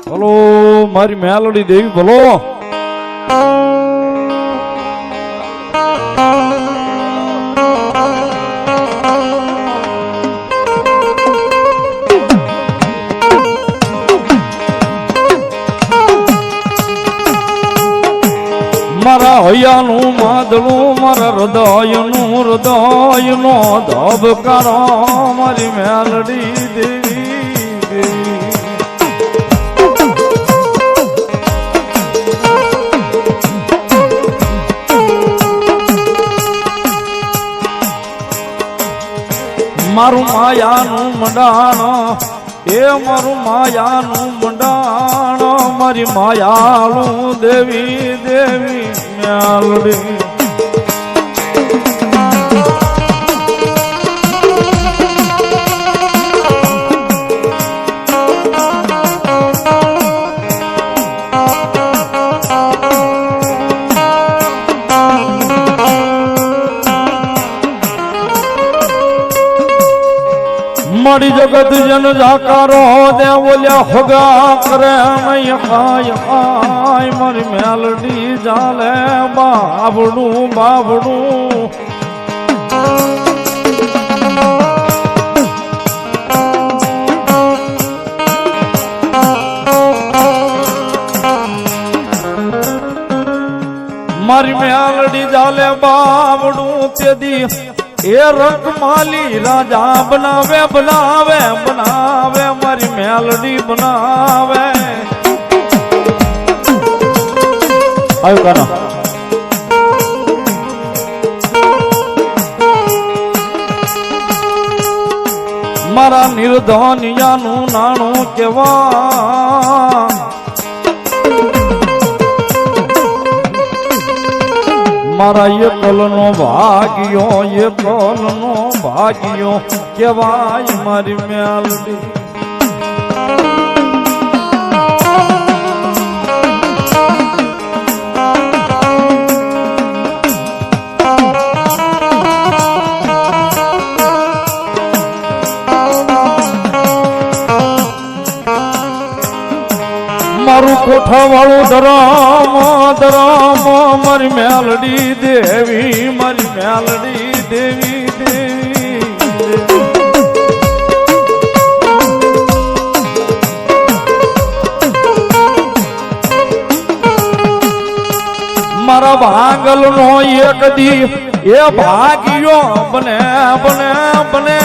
બોલો મારી મેલડી દેવી બોલો. મારા હૈયાનું માદળું મારા હૃદયનું હૃદયનો ધબકારો મારી મેલડી દેવી. મારું માયાનું મંડાણ એ મારું માયાનું મંડાણ મારી માયાળું દેવી દેવી મેલડી. મારી જગત જન જાકારો દે બોલ્યા હોગા કરે નહીં ખાય ખાય મારી મેલડી ચાલે બાબડું બાબડું. મારી મેલડી ચાલે બાબડું તેદી એ રંગમાલી રાજા બનાવે બનાવે બનાવે મારી મેલડી બનાવે. આવ્યું કાનો મારા નિર્ધનિયાનું નાણું કેવા મારા એકલનો ભાગ્યો એકલનો ભાગ્યો કેવાય મારી મેલડી. મારું કોઠા વાળું ધરામ ધરામ મારી મેલડી દેવી મારી મેલડી દેવી દેવી. મારા ભાંગલ નો એક દી એ ભાગ્યો બને બને બને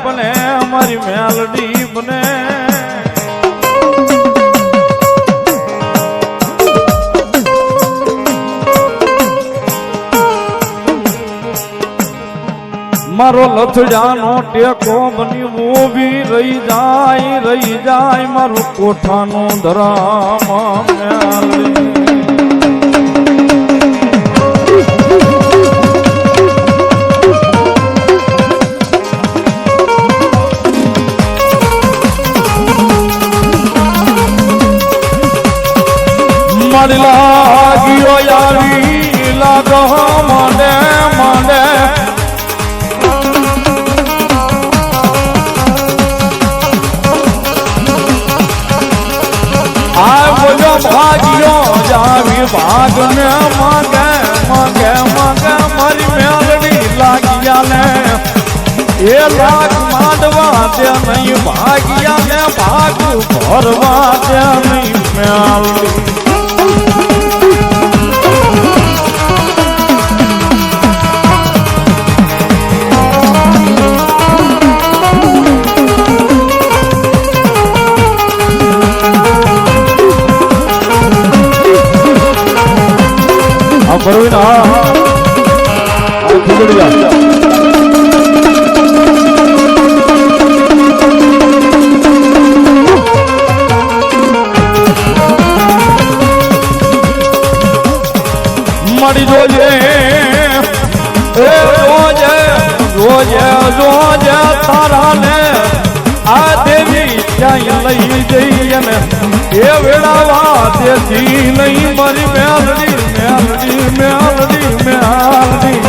બને મારી મેલડી બને. મારો લથડાનો ટેકો બની ઊભી રહી જાય મારું કોઠાનું ધરામ મેલડી. મારી લાગ્યો આવી લાગો મને મને ભાગ્યો જાવી ભાગ ને માગે માગે માગે મારી મેલડી લાગ્યા ને એ લાગ માંડવા દે નહીં ભાગ્યા ને ભાગ ભરવા દે નહીં મેલડી. બરોબર મળી જોજે જોજે જોજે જોજે તારા ને આ દેવી ક્યાંય લઈ જઈએ ને એ વેળાવા દેતી નહીં મારી મેલડી મેલડી મેલડી મેલડી.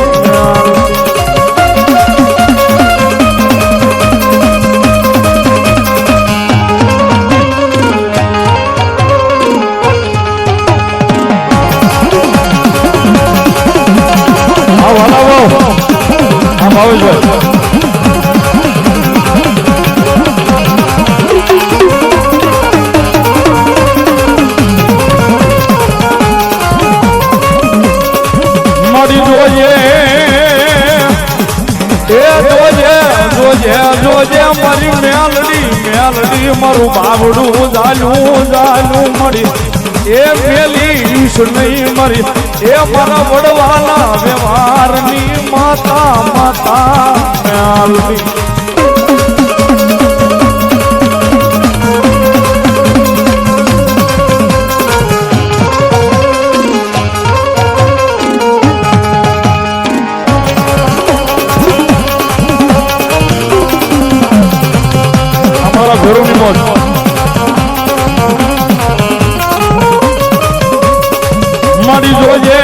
ભાવેશભાઈ મારી જોઈએ જોજે મારી મેલડી મારું બાવડું જાલું મળી એ મેલીશ નહીં મરી એ મારા વડવાના વ્યવહારની માતા મેલડી ઘરોની મોજ મારી જોજે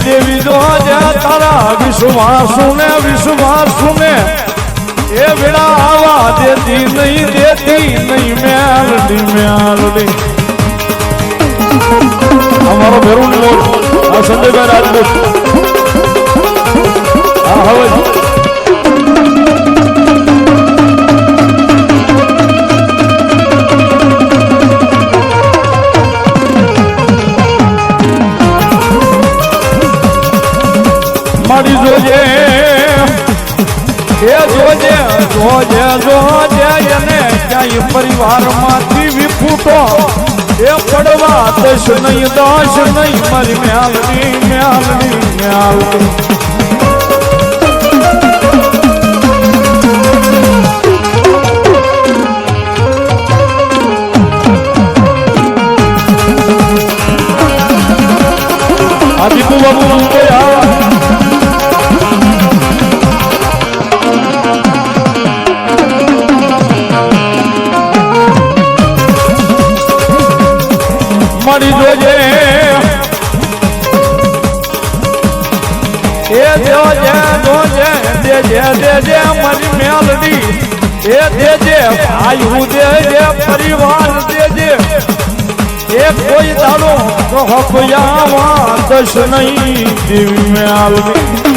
દેવી જોજે તારા વિશ્વાસુને એ વેળા આવા દેતી નહીં મેલડી અમારો ઘરોની મોજ આ સંજયભાઈ રાજપૂત આ હવે મારી જોજે એને ક્યાંય પરિવારમાંથી વિપુટો એ પડવા દશ નહીં મારી મેલડી આદિપુ બાબુ મારી જોજે દેજે મારી મેલડી એ દેજે ભાઈ દેજે પરિવાર દેજે એ કોઈ દાડો કહ્યા દશ નહીં દેવી મેલડી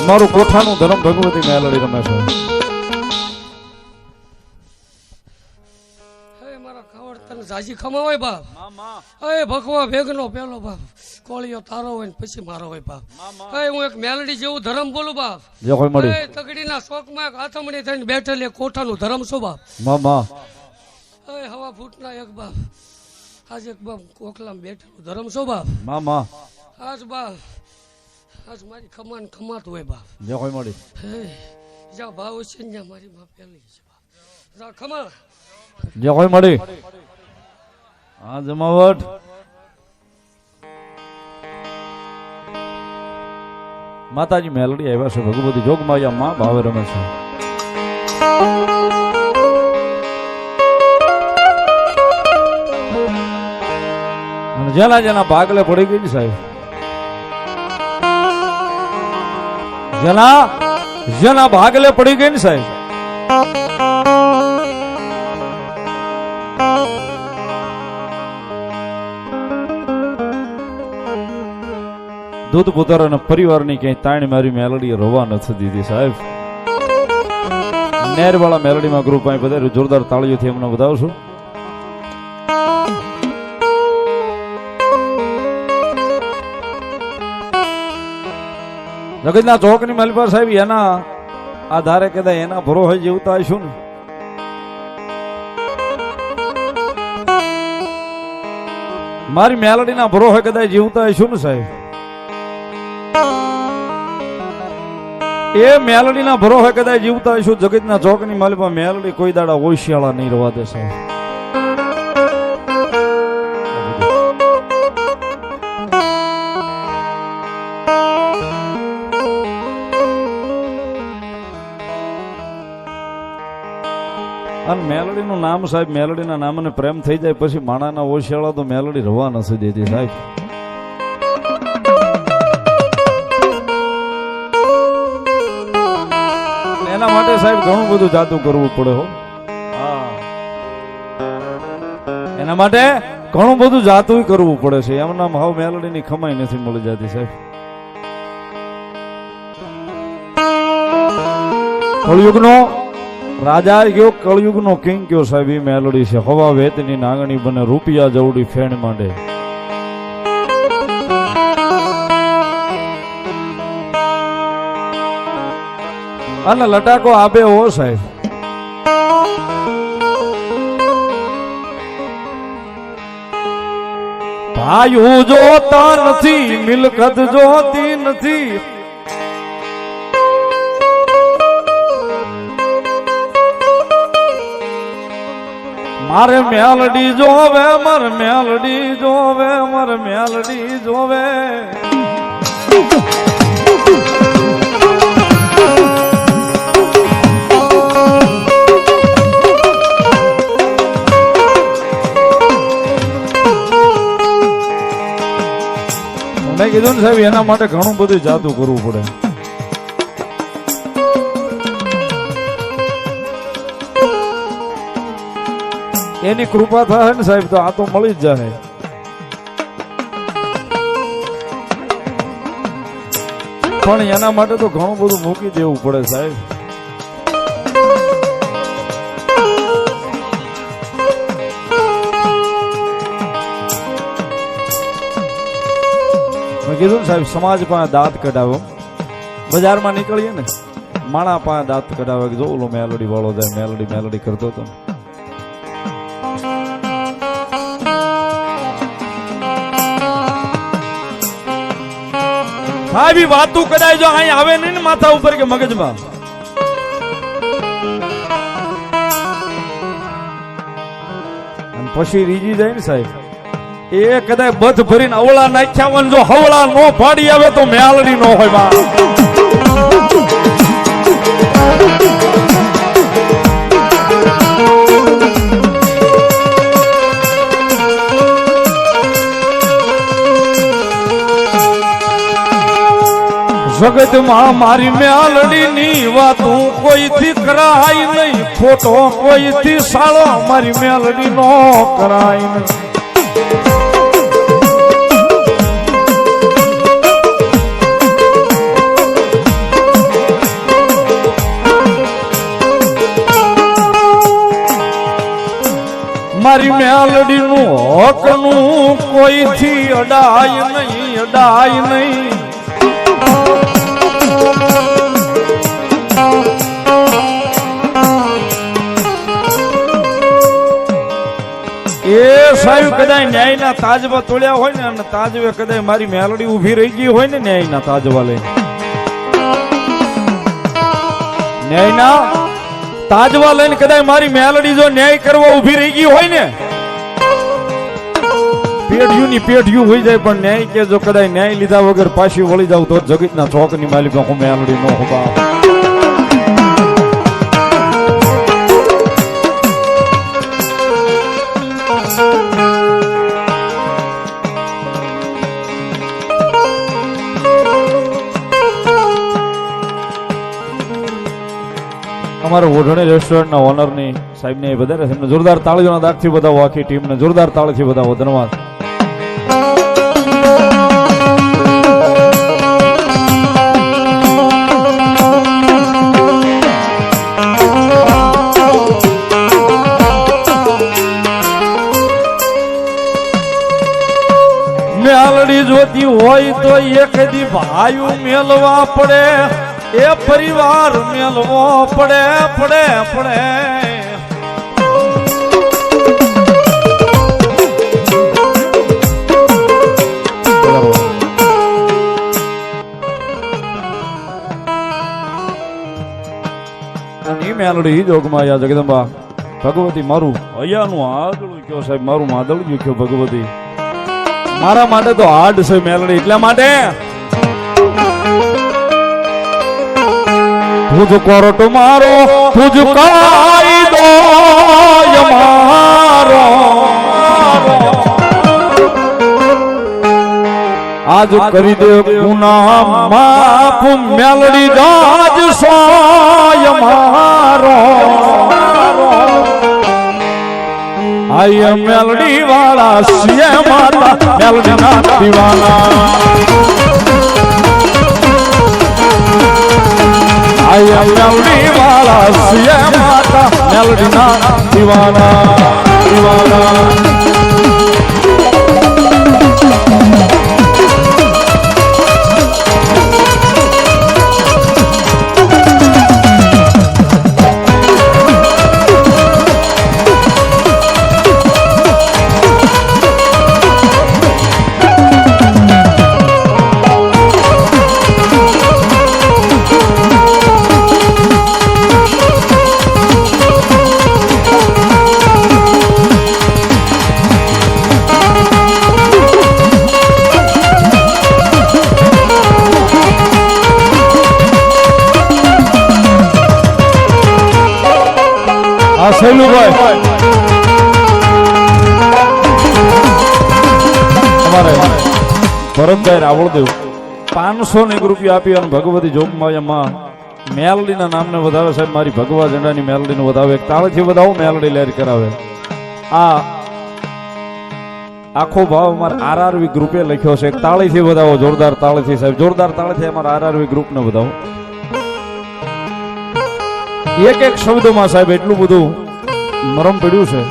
મારું કોઠાનું ધર્મ ભગવતી મેલડી રમે છે મારા ખાવડ તને જાજી ખમાવાય બાપ એ ભગવા ભેગનો પેલો બાપ કોળીઓ તારો હોય ને પછી મારો હોય બાપ હું એક મેલડી જેવું ધર્મ બોલું બાપ તગડીના શોખમાં એક આથમણી થઈને બેઠેલી કોઠાનું ધર્મ શું બાપ હવા ફૂટના એક બાપ આજ એક બાપ કોકલામાં બેઠેલું ધર્મ શું બાપ આજ બાપ આજ મારી ખમાન ખમાત હોય બાપ જે કોઈ મળી જ્યાં ભાવ છે ને જ્યાં મારી માં પેલી છે બાપ જા ખમા જે કોઈ મળી આ જમાવટ માતાજી મેલડી આવ્યા છે ભગવતી જોગમાયા માં ભાવે રમે છે અને જેના ભાગલે પડી ગઈ સાહેબ જેના ભાગલે પડી ગઈ ને સાહેબ દૂધ પુત્ર અને પરિવારની ક્યાંય તાણી મારી મેલડી રોવા નથી દીધી સાહેબ નેરવાળા મેલડીમાં ગ્રુપ અહીં બધા જોરદાર તાળીઓથી એમને વધાવશું જગતના ચોકની મલબાર સાહેબ એના આધારે કદાચ એના ભરોસે જીવતા આવીશું ને મારી મેલડીના ભરોસે કદાચ જીવતા આવીશું ને સાહેબ એ મેલડીના ભરોસે કદાચ જીવતા આવીશું જગતના ચોકની મલબા મેલડી કોઈ દાડા ઓશિયાળા નહીં રવા દે સાહેબ અને મેલડીનું નામ સાહેબ, મેલડીના નામને પ્રેમ થઈ જાય પછી માણાના ઓશિયાળા તો મેલડી રવા નથી દેતી સાહેબ. એના માટે સાહેબ ઘણું બધું જાતું કરવું પડે હો. હા, એના માટે ઘણું બધું જાતું કરવું પડે છે. એમના ભાવ મેલડીની ખમાઈ નથી મળી જતી સાહેબ. કળયુગનો રાજા ગયો, કળયુગનો કિંગ કયો સાહેબ એ મેલડી છે. હવા વેતની નાગણી બને, રૂપિયા જવડી ફેણ માંડે. અને લટાકો આપે હો સાહેબ. ભાઈઓ જોતા નથી, મિલકત જોતી નથી. મારે મેલડી જોવે, મારે મેલડી જોવે, મારે મેલડી જોવે. મેં કીધું ને સાહેબ એના માટે ઘણું બધું જાતું કરવું પડે. એની કૃપા થાય ને સાહેબ તો આ તો મળી જ જાય. પણ એના માટે તો ઘણું બધું મૂકી દેવું પડે સાહેબ. મેં કીધું ને સાહેબ સમાજ પાસે દાંત કઢાવો. બજારમાં નીકળીએ ને માણા પાસે દાંત કઢાવે કે જો ઓલો મેલડી વાળો જાય, મેલડી મેલડી કરતો હતો. સાહેબ વાતું કદાય જો અહીં આવે નહીં ને માથા ઉપર કે મગજમાં, અને પછી રીજી જાય ને સાહેબ એ કદાચ બધ ભરીને અવળા નાખ્યા હોય જો હવળા નો ફાડી આવે તો મેલડી નો હોય બા. જગતમાં મારી મેલડી ની વાતું કોઈથી કરાય નહીં, ખોટો કોઈથી સાળો મારી મેલડી નો કરાય નહીં. મારી મેલડી નું હક નું કોઈથી અડાય નહીં, અડાય નહીં. એ સાહેબ કદાચ ન્યાયના તાજવા તોડ્યા હોય ને અને તાજવે કદાચ મારી મેલડી ઉભી રહી ગઈ હોય ને ન્યાયના તાજવા લઈને, ન્યાયના તાજવા લઈને કદાચ મારી મેલડી જો ન્યાય કરવા ઉભી રહી ગઈ હોય ને, પેઢિયું ની પેઢિયું હોય જાય પણ ન્યાય કે જો કદાચ ન્યાય લીધા વગર પાછી વળી જાવ તો જગતના ચોકની માલિક હું મેલડી નો હોબા. અમારા ઓઢણી રેસ્ટોરન્ટના ઓનરની સાહેબને એ વધારે એમને જોરદાર તાળીઓના દાખથી બતાવો. આખી ટીમને જોરદાર તાળીથી બતાવો. ધન્યવાદ. મેલડી જોતી હોય તો એક દી ભાઈ મેલવા પડે, એ પરિવાર મેલવો પડે પડે પડે. મેલડી જોગમાયા જગદંબા ભગવતી મારું હૈયાનું આદળું કયો સાહેબ, મારું માદળું કયો ભગવતી. મારા માટે તો હાડ છે મેલડી, એટલા માટે तुझ कोर्ट मारो तुझ कायदो મારો આજ કરી દે ગુના માફ મેલડી રાજ સોય મારો આય મેલડી વાળા સિય માતા મેલડી ના દીવાના આય મેલડી વાળા સિય માતા મેલડી ના દીવાના દીવાના શૈલુભાઈ તમારે ભરતભાઈ રાવળદેવ 500 રૂપિયા આપી અને ભગવતી જોગમાયામાં મેલડીના નામને વધાવે. સાહેબ મારી ભગવા ઝંડાની મેલડીનું વધાવે. એક તાળીથી વધાવો, મેલડી લહેર કરાવે. આ આખો ભાવ અમારા આરઆરવી ગ્રુપે લખ્યો છે. એક તાળીથી વધાવો, જોરદાર તાળીથી સાહેબ, જોરદાર તાળીથી અમારા આરઆરવી ગ્રુપને વધાવો. એક એક શબ્દમાં સાહેબ એટલું બધું મરમ પડ્યું છે.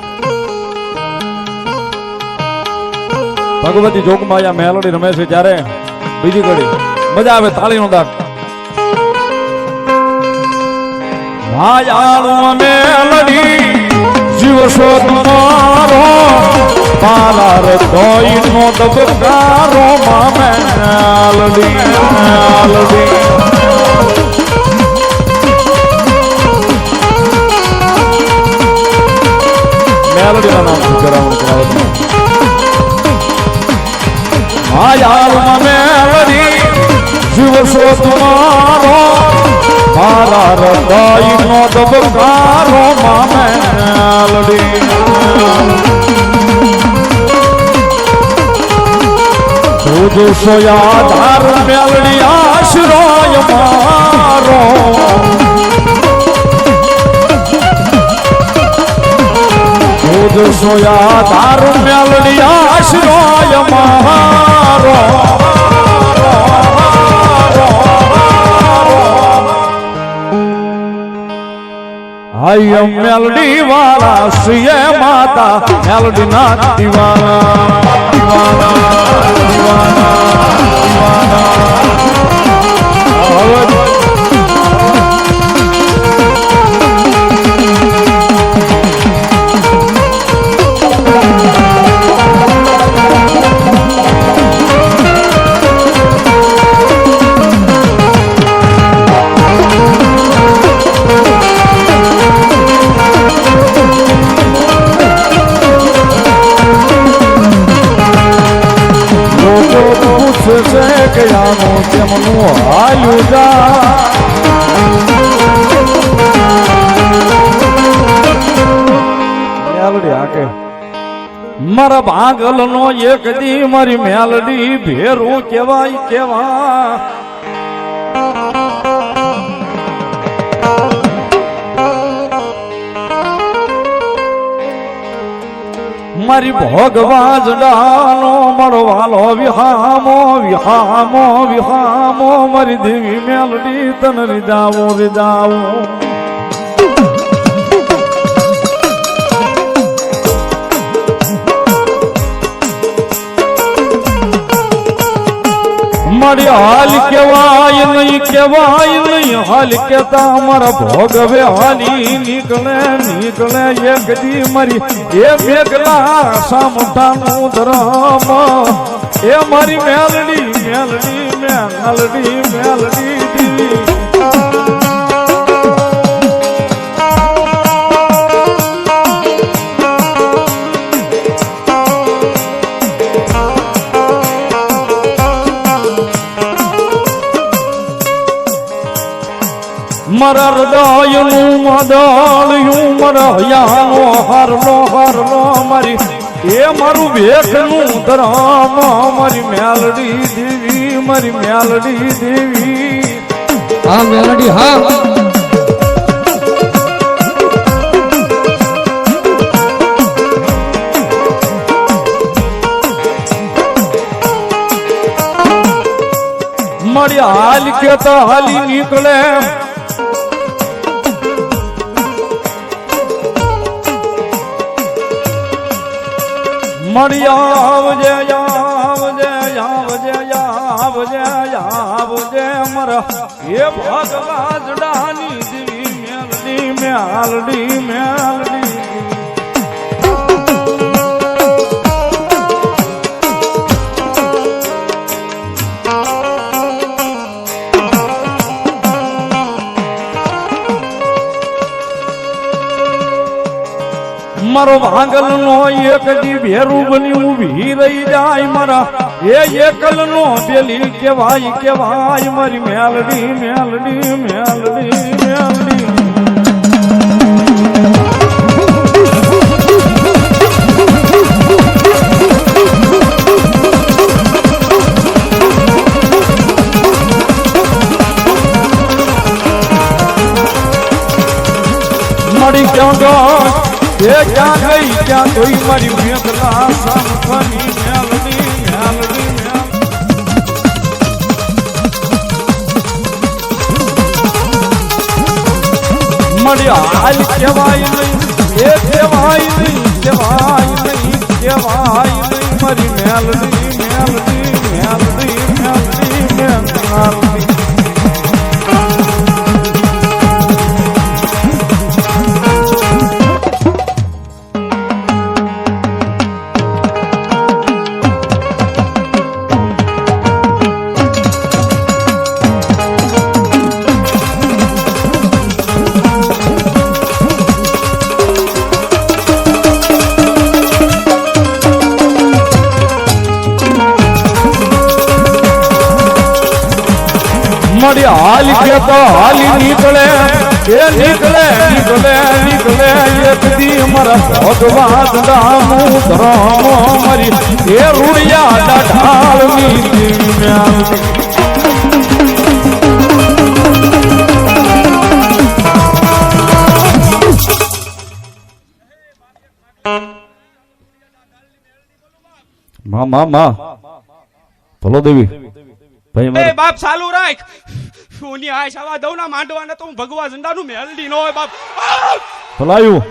ભગવતી જોગમાયા મેલડી રમે છે ત્યારે બીજી ઘડી મજા આવે, તાળીનો દાગ. માયાળું મેલડી જીવશો તમારો પાલા રતોઈનો દબકારો મેલડી મેલડી મેલડીના નામથી કરાવણ કરાવે. માયાળું મેલડી જીવશો તમારો મારા હૃદયનો દબકારો મેલડી જોશો યાધાર મેલડી આશ્રય મારો જોશો યાધાર મેલડી આશ્રય મારો આય મેલડી વાળા સિય માતા મેલડી ના દીવાના દીવાના દીવાના દીવાના. તેમનું હાલ્યું મેલડી હાકે મારા ભાગલ નો એક દી મારી મેલડી ભેરું કેવાય કેવા. મારી ભોગવા જડાનો મળવાલો વિહામો વિહામો વિહામો મારી દેવી મેલડી તન રીદાવો રીદાવો. મારી હાલ કેવાય નહીં હાલ કેતા મારા ભોગવે હાલી નીકળે નીકળે એક દી મારી એ મેઘલા સામટાનું ધરમ એ મારી મેલડી મેલડી મેલડી મેલડી દી. મારા હૃદયનું મદળ્યું મારા હૈયાનો હારલો હારલો મારી એ મારું ભેખનું ધરામ મારી મેલડી દેવી મારી મેલડી દેવી હા મેલડી હા મારી હાલ કેતા હાલી નીકળે મળી આવજે આવજે આવજે આવજે આવજે મારા એ ભગવા જડાની દેવી મેલડી મેલડી મેલડી મારો ભાંગલ નો એક દી ભેરું બની ઊભી રહી જાય મારા એ એકલ નો પેલી કેવાય કેવાય મારી મેલડી મેલડી મેલડી મેલડી મળી ક્યાં એ ક્યાં ગઈ ક્યાં કોઈ મારી મેઘલા સામખાની મેલડી મેલડી મળી હાલ કહેવાય નહીં એ કહેવાય નહીં કહેવાય નહીં કહેવાય નહીં મારી મેલડી મેલડી મેલડી મેલડી મેલડી મળી હાલ કેતો હાલી નીકળે એ નીકળે નીકળે નીકળે એક દી મારા ભગવાન દામું ધરામો મારી એ રૂડિયા ડાઢાળની માં ભલો દેવી ભાઈ બાપ ચાલુ રાખ સોની આશ આવા દઉં ના માંડવાના તો હું ભગવા ઝંડાનું મેલડી નો હોય બાપ ભલાયું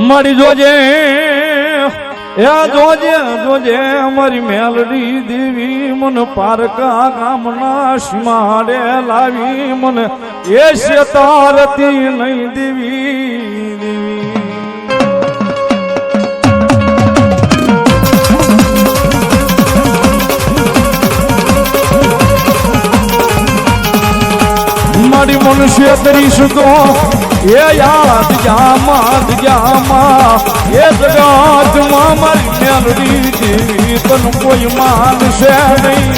મળી જોજે એ જોજે જોજે મારી મેલડી દેવી મન પારકા ગામના સીમાડે લાવી મને એ શેતારતી નહીં દેવી દેવી મારી મનુષ્ય કરીશું તો એ યાદ જામાં એ જગતમાં મારી મેલડી દેવી તન કોઈ માનશે નહીં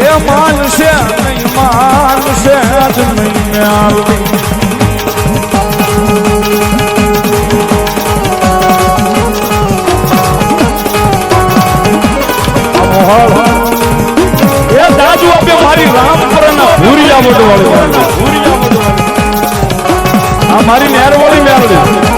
એ માનશે નહીં માનશે જ નહીં મેલડી એ દાદુ આપે મારી રામપુરના ભૂરિયા બોટવાળી આ મારી મહેરવાળી મેલડી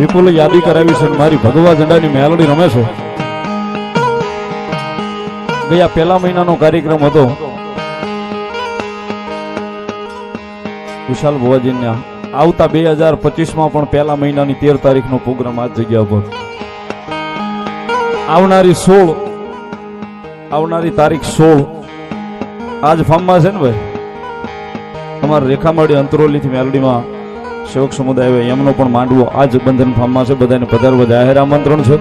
વિપુલ યાદી કરાવી છે મારી ભગવા ઝંડાની મેલડી રમે છે ગયા પહેલા મહિનાનો કાર્યક્રમ હતો વિશાલ ભુવાજીને આવતા 2025 માં પણ પહેલા મહિનાની 13 તારીખનો પ્રોગ્રામ આ જગ્યા પર આવનારી તારીખ 16 આજ ફાર્મમાં છે ને ભાઈ અમારા રેખામાળી અંતરોલીથી મેલડીમાં સેવક સમુદાય આવે એમનો પણ માંડવો આજ બંધન ફાર્મમાં છે. બધાને પધારવા જાહેર આમંત્રણ છે.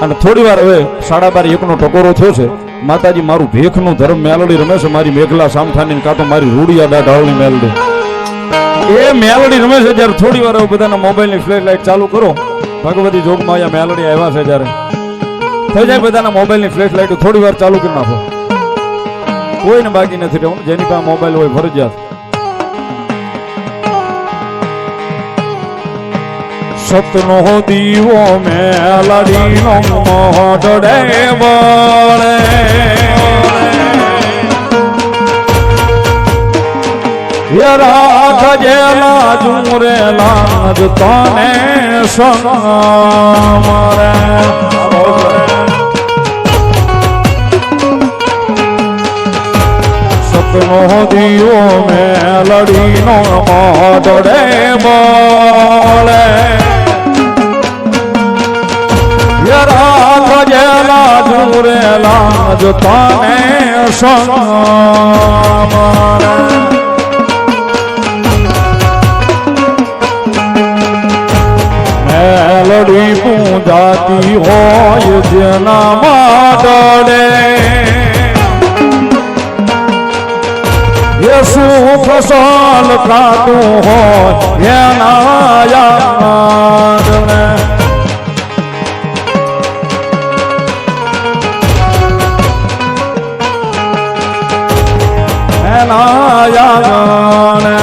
અને થોડી વાર હવે 12:30 નો ટકોરો થયો છે. માતાજી મારું ભેખનું ધર્મ મેલડી રમે છે. મારી મેઘલા સામઠાની કાં તો મારી રૂડિયા ડાઢાળની મેલડી એ મેલડી રમે છે. જ્યારે થોડી વાર હવે બધાના મોબાઈલની ફ્લેશ લાઇટ ચાલુ કરો ભગવતી જોગમાં અહીંયા મેલડી આવ્યા છે. જ્યારે થઈ જાય બધાના મોબાઈલની ફ્લેશ લાઇટ થોડી વાર ચાલુ કરી નાખો. કોઈને બાકી નથી રહેવું. જેની પાસે મોબાઈલ હોય ફરજિયાત. સતનો દીવો મેલડીનો મોઢડે બળે રાખજેલા જુમરેલા જ તને સમરે સતનો દીવો મેલડીનો મોઢડે બળે રાખજેલા જુમરેલા જ તને સમરે મેલડી પૂજાતી હોય જેના માટડે એ સુખ સાલ કાતું હોય એના યાદને એના યાદને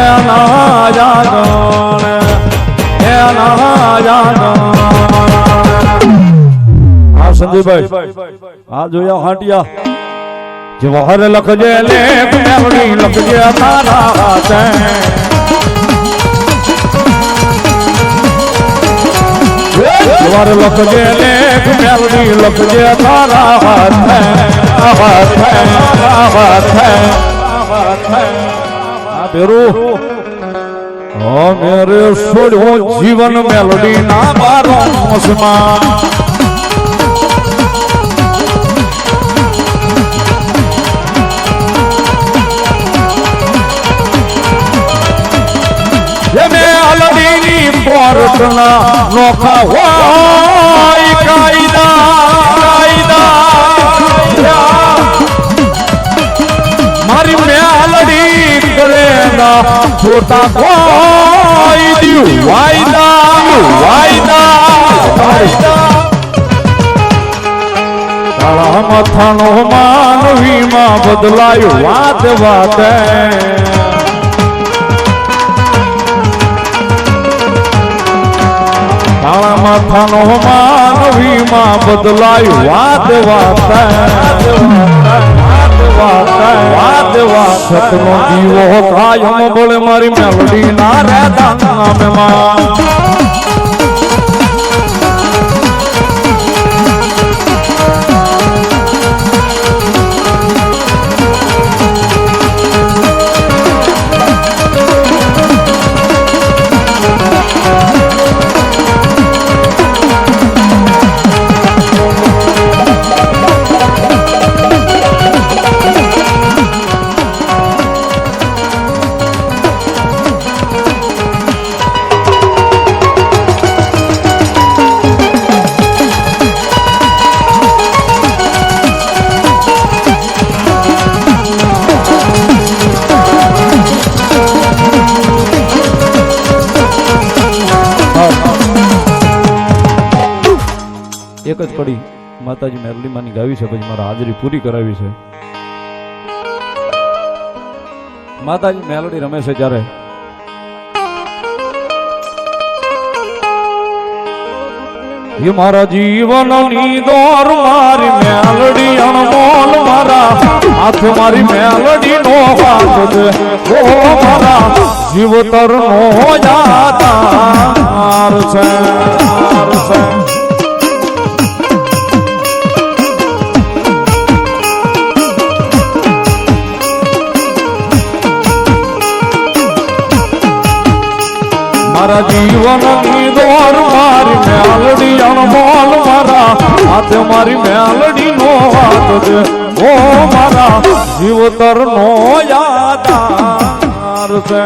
એના યાદને સંજયભાઈ આ જોયા હાટિયા જવાહર લખજે લેખ મેલડી લખજે તારા હાથે જવાહર લખજે લેખ મેલડી લખજે તારા હાથે આ બેરું મેરે છોડ્યો જીવન મેલડી ના બારોસમાં મેલડીની પોરટના નોખા હોય કાયદા મારી મેલડી કરેલા છોટા કોઈ દિયું વાયદા કાળા મથાનો માનવીમાં બદલાયો વાતે કાળા માથાનો માનવીમાં બદલાયું વાત સતનો દીવો કાયમ બોલે મારી મેલડી ના રહેતા નામમાં એક જ કડી માતાજી મેલડી માની ગાવી છે, પછી મારા હાજરી પૂરી કરાવી છે. માતાજી મેલડી રમે છે જ્યારે ये मारा जीवन नी दौर मारी मेलडी अनमोल मारा हाथ मारी मेलडी नो हाथ दे वो मारा जीवतर नो यादार से मारा जीवन नी दौर मारी मेलडी अनमोल मारा હાથે મારી મેલડી નો હાથ દે ઓ મારા જીવતર નો યાદાર છે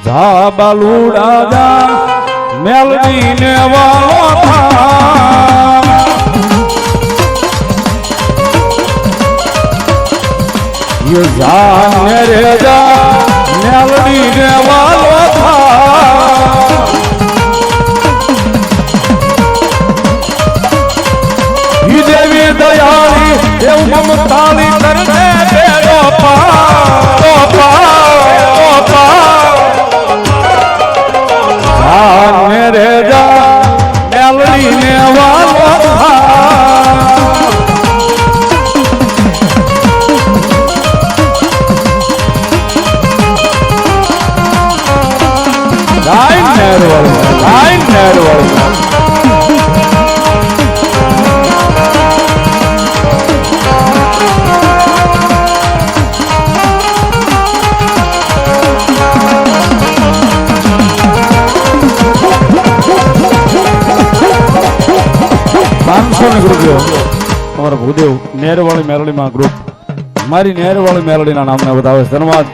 જા બાલુડા જા મેલડી ને વાળો થા યે જા ને રે જા મેલડી ને વાળો થા ઈ દેવી દયાળી દેવ મમતાળી કરને બેડો પા રે જા મેલડી ને વાલો લાઈન નેરવળ અમારા ભૂદેવ નેરવાળી મેલડીમાં ગ્રુપ મારી નેરવાળી મેલડીના નામને બતાવે છે ધન્યવાદ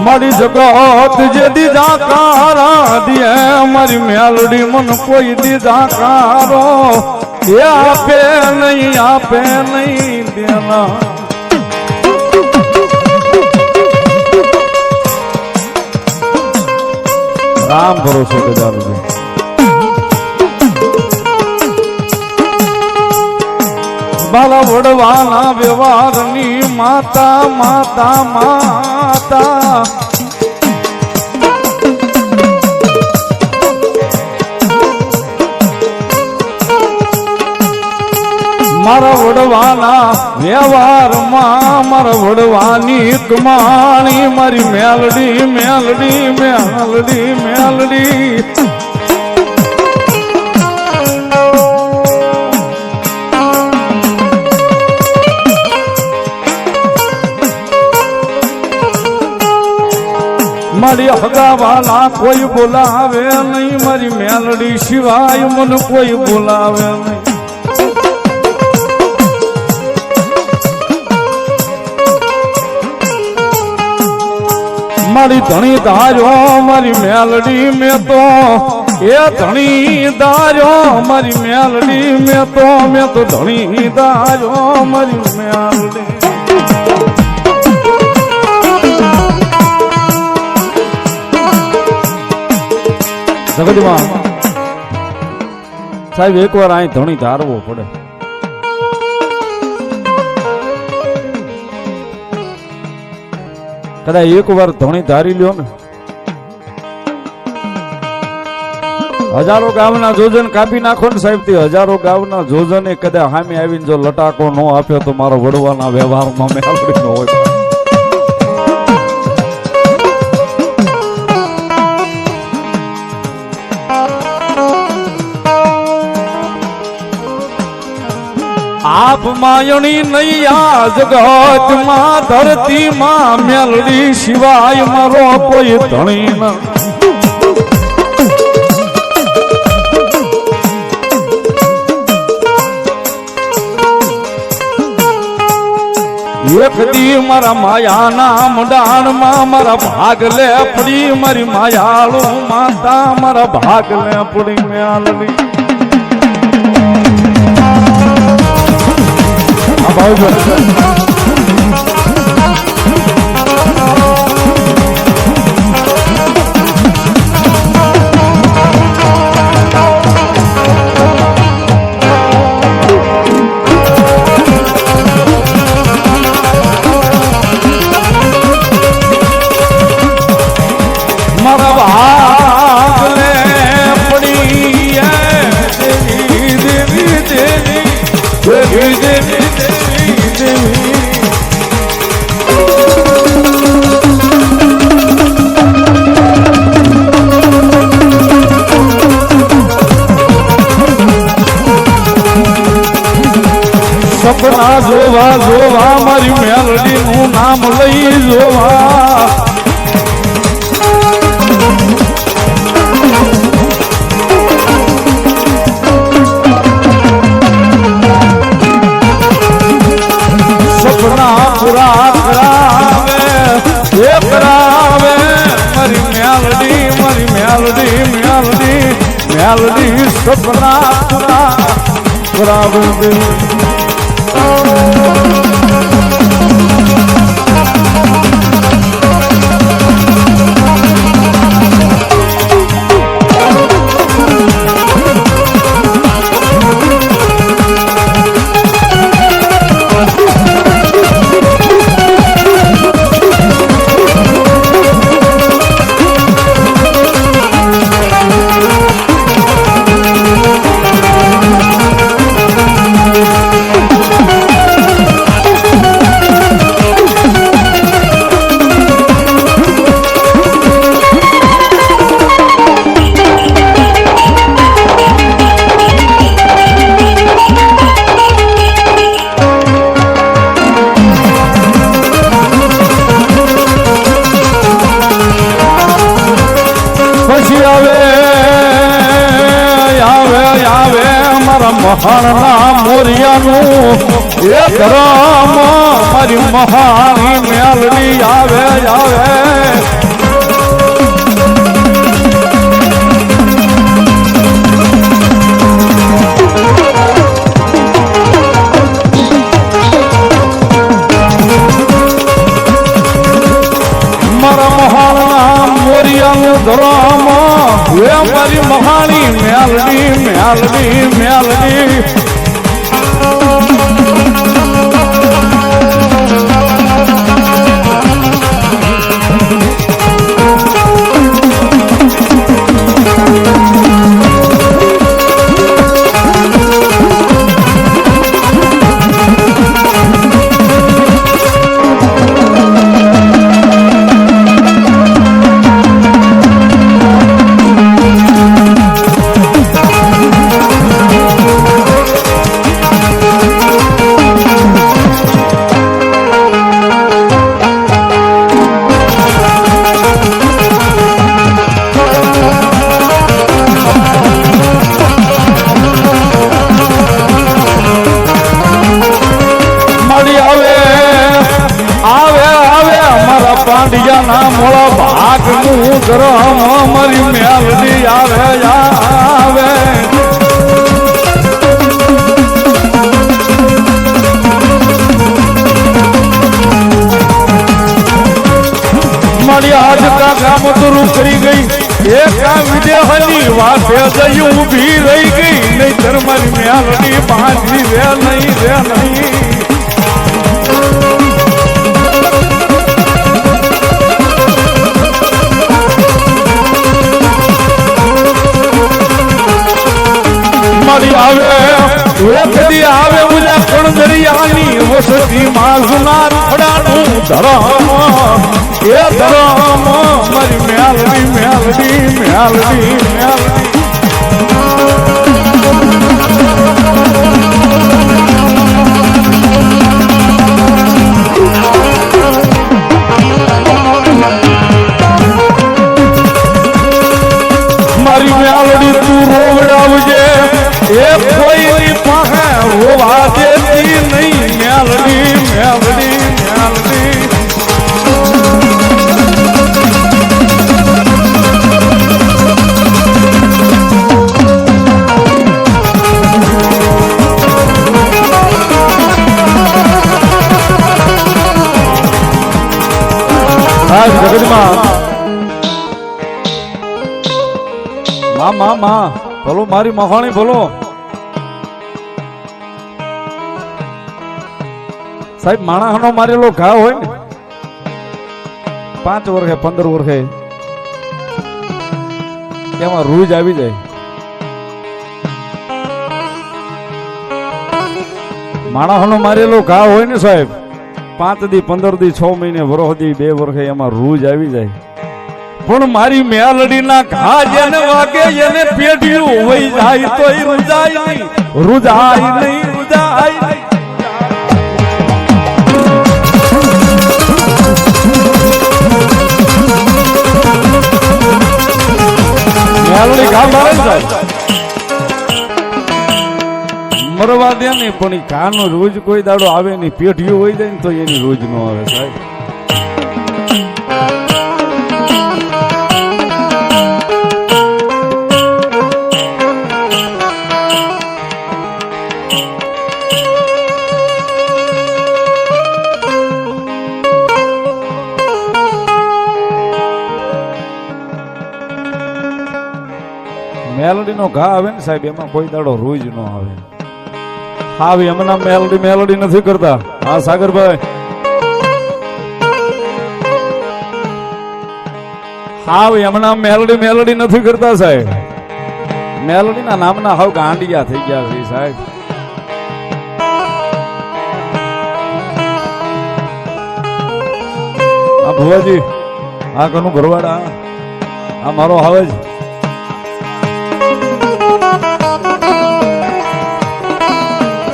મારી જગત જે દીધા કારા દે મારી મેલડી મન કોઈ દીધા કારો એ આપે નહીં દેના રામ ભરોસો કદાચ બાલા વડવાના વ્યવહારની માતા માતા માતા મારા વડવાના વ્યવહારમાં મારા વડવાની કમાણી મારી મેલડી મેલડી મેલડી મેલડી મારી હગાવાલા કોઈ બોલાવે નહીં મારી મેલડી સિવાય મને કોઈ બોલાવે નહીં મારી ધણી ધાર્યો મારી મેલડી મેં તો એ ધણી ધાર્યો મારી મેલડી મેં તો ધણી ધાર્યો મારી મેલડી જગતમાં સાહેબ એકવાર અહીં ધણી ધારવો પડે કદાચ એક વાર ધણી ધારી લ્યો ને હજારો ગામના જોજન કાપી નાખો ને સાહેબ તે હજારો ગામના જોજને કદાચ સામે આવીને જો લટાકો ન આપ્યો તો મારો વડવાના વ્યવહારમાં મેળવી ન હોય આપ માયણી નૈયા જગત માં ધરતી માં મેલડી સિવાય મારો કોઈ ધણી ન મારા માયાના મુડાણમાં મારા ભાગ લે પડી મારી માયાળુ માતા મારા ભાગ લે પડી મેલડી આ ભાઈ સપના જોવા જોવા મારી મેલડી નું નામ લઈ જોવા સપના પૂરા કરાવે એ કરાવે મારી મેલડી મેલડી સપના પૂરા કરાવે મહાણના મોરિયાનું એ ધરમ મારી મહાણી મેલડી આવે મારા મહાણના મોરિયાનું ધરમ એ મારી મહાણી મેલડી પાંડિયાના મોળા ભાગનું ધરમ મારી મેલડી આવે મારી આજ કાકા મધુરું કરી ગઈ એક વિદેહની વાતે જઈ ઊભી રહી ગઈ નહીં મારી મેલડી બાંધી રે નહીં આવે આવે ઉજા કણ દરિયાની વસતી માલના ખડાનું ધરમ એ ધરમ મારી મેલડી મારી મેલડી તું રોવડાવજે એ કોઈ પાસે હોવા દેતી નહીં મેલડી સાહેબ જગતમાં માં ભલો મારી મહાણી ભલો સાહેબ માણસનો મારેલો ઘા હોય ને 5 વર્ષે 15 વર્ષે એમાં રૂજ આવી જાય. માણસનો મારેલો ઘા હોય ને સાહેબ 5 દી 15 દી 6 મહિને વર્ષ દી 2 વર્ષે એમાં રૂજ આવી જાય. પણ મારી મેલડીના ઘા જેને વાગે એને પેઢીયું હોય જાય તો એ રૂજાય નહીં, રૂજાય નહીં, રૂજાય નહીં. મેલડી ઘા મારે જાય મરવા દે નહીં, પણ ઘાનો રોજ કોઈ દાડો આવે નહીં. પેઢીયું હોય જાય ને તો એની રોજ નો આવે સાહેબ. મેલડી નો ઘા આવે ને સાહેબ એમાં કોઈ દાડો રોજ નો આવે. હા એમના મેલડી નથી કરતા. હા સાગરભાઈ હા એમના મેલડી નથી કરતા સાહેબ. મેલડી ના નામના હાવ ગાંડિયા થઈ ગયા છે સાહેબ. આ ભુવાજી આ કનું ભરવાડા આ મારો આવે જ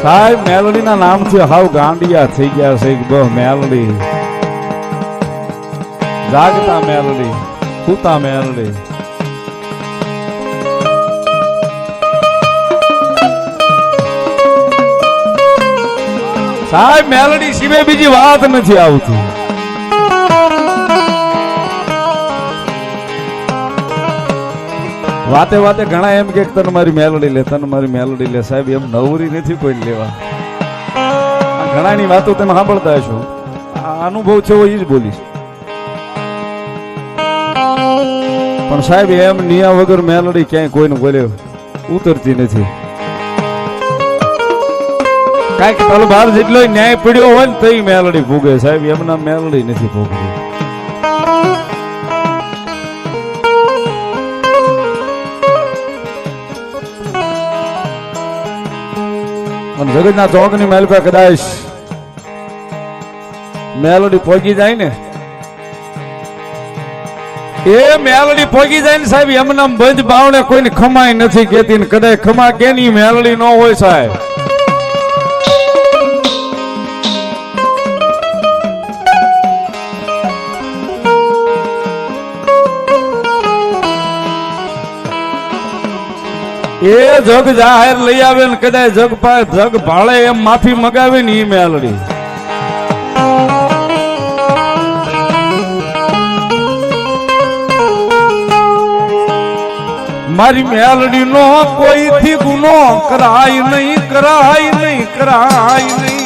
સાહેબ. મેલડી ના નામ થી હાવ ગાંડિયા થઈ ગયા છે. મેલડી જાગતા મેલડી સૂતા મેલડી. સાહેબ મેલડી સિવાય બીજી વાત નથી આવતી. વાતે વાતે ઘણા એમ કે તને મારી મેલડી લે, તને મારી મેલડી લે. સાહેબ એમ નવરી નથી કોઈ લેવા. ઘણા ની વાતો તમે સાંભળતા હશો. અનુભવ છે એ જ બોલીશ. પણ સાહેબ એમ નિયા વગર મેલડી ક્યાંય કોઈને બોલે ઉતરતી નથી. કાંઈક તલવાર જેટલો ન્યાય પડ્યો હોય ને તો મેલડી ભોગે સાહેબ. એમના મેલડી નથી ભોગતી. જગતના ચોક ની મેલ પર કદાચ મેલડી પહોંચી જાય ને એ મેલડી પહોંચી જાય ને સાહેબ એમના બંધ બાવણે કોઈને ખમાય નથી કેતી ને કદાચ ખમા કેની મેલડી ન હોય સાહેબ. એ જગ જાહેર લઈ આવે ને કદાચ જગ ભાળે એમ માફી મગાવે ને એ મેલડી. મારી મેલડી નો કોઈથી ગુનો કરાય નહીં, કરાય નહીં, કરાય નહીં.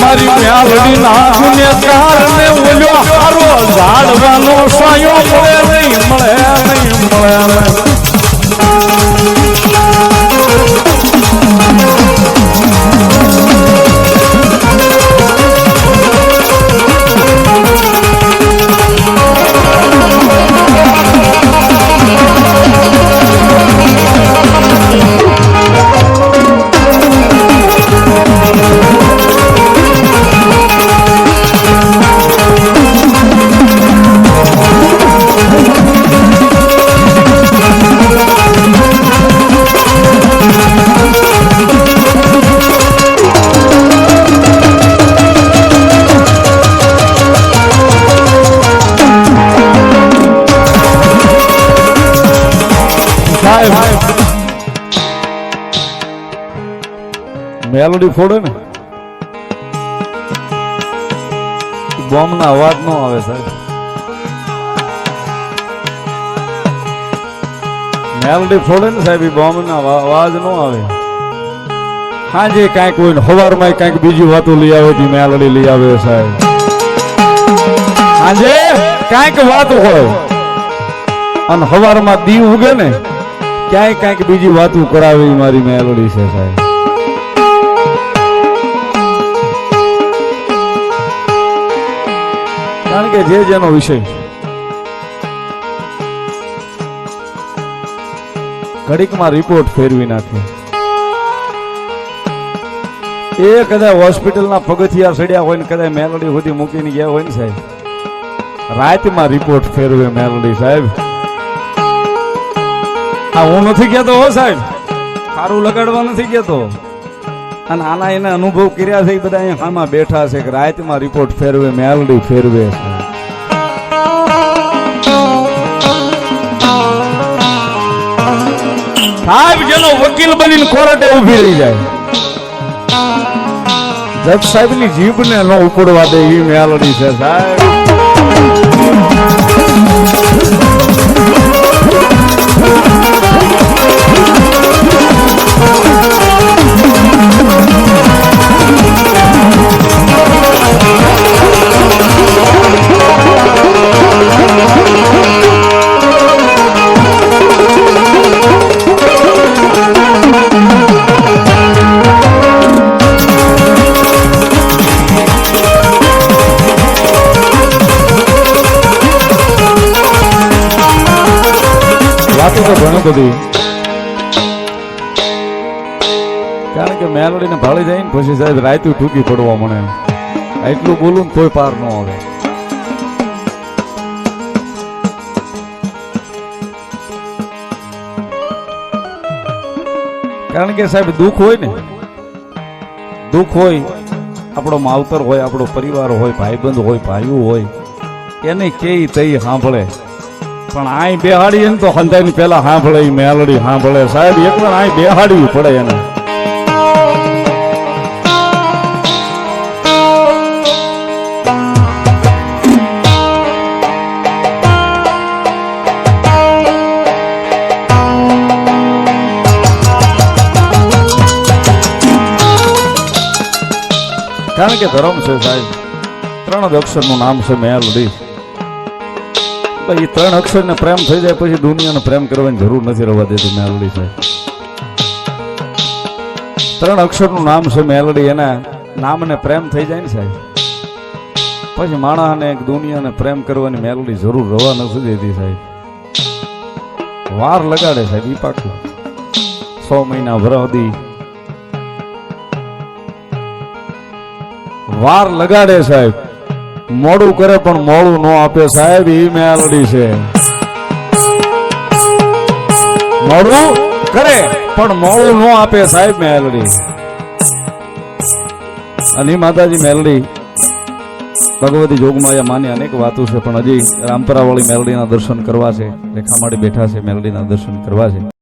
મારી મેલડી ના ગુને કારણે ઓલો હારો ઝાડવાનો સાયો મળે નહીં, મળે નહીં, મળે નહીં. મેલડી ફોડે ને બોમ્બ ના અવાજ નો આવે સાહેબ. મેલડી ફોડે ને સાહેબ એ બોમ્બના અવાજ ન આવે. હાજે કાંઈક હોય ને સવારમાં કાંઈક બીજી વાતો લઈ આવે તી મેલડી લઈ આવે સાહેબ. હાજે કાંઈક વાત હોય અને સવારમાં દી ઉગે ને ક્યાંય કાંઈક બીજી વાતો કરાવે ઈ મારી મેલડી છે સાહેબ. કારણ કે જે જેનો વિષય ઘડીકમાં રિપોર્ટ ફેરવી નાખે. એ કદાચ હોસ્પિટલના પગથિયા સડ્યા હોય ને કદાચ મેલડી સુધી મૂકીને ગયા હોય ને સાહેબ, રાતમાં રિપોર્ટ ફેરવે મેલડી સાહેબ. હા હું નથી કહેતો હો સાહેબ, સારું લગાડવા નથી કહેતો. અને આના એના અનુભવ કર્યા છે એ બધા અહીંયા આમાં બેઠા છે કે રાતમાં રિપોર્ટ ફેરવે મેલડી ફેરવે છે. સાહેબ જેનો વકીલ બનીને કોર્ટે ઉભી રહી જાય, જજ સાહેબ ની જીભ ને ન ઉપડવા દે એ મેલડી છે સાહેબ. વાતો તો ઘણી બધી, કારણ કે મેલડીને ભાળી જાય ને પછી સાહેબ રાયતું ટૂંકી પડવા મને એટલું બોલું ને કોઈ પાર ન આવે. કારણ કે સાહેબ દુઃખ હોય ને, દુઃખ હોય, આપણો માવતર હોય, આપણો પરિવાર હોય, ભાઈબંધ હોય, ભાઈઓ હોય, એને કે તઈ સાંભળે. પણ આઈ બેહાડી ને તો હંધાઈ પેલા સાંભળે મેલડી સાંભળે સાહેબ. એકવાર આઈ બેહાડવી પડે એને. કારણ કે ધર્મ છે સાહેબ, 3 જ અક્ષરનું નામ છે મેલડી. એ 3 અક્ષરને પ્રેમ થઈ જાય પછી દુનિયાને પ્રેમ કરવાની જરૂર નથી રહેવા દેતી મેલડી સાહેબ. 3 અક્ષરનું નામ છે મેલડી, એના નામને પ્રેમ થઈ જાય ને સાહેબ પછી માણસને દુનિયાને પ્રેમ કરવાની મેલડી જરૂર રહેવા નથી દેતી સાહેબ. વાર લગાડે સાહેબ ઈ પાકું. 6 મહિના વરહદી વાર લગાડે સાહેબ. મોડું કરે પણ મોડું ન આપે સાહેબ ઈ મેલડી છે. મોડું કરે પણ મોડું ન આપે સાહેબ મેલડી. અને માતાજી મેલડી ભગવતી જોગમાયા માની અનેક વાતો છે, પણ હજી રામપરા વાળી મેલડીના દર્શન કરવા છે. રેખામાડી બેઠા છે, મેલડીના દર્શન કરવા છે.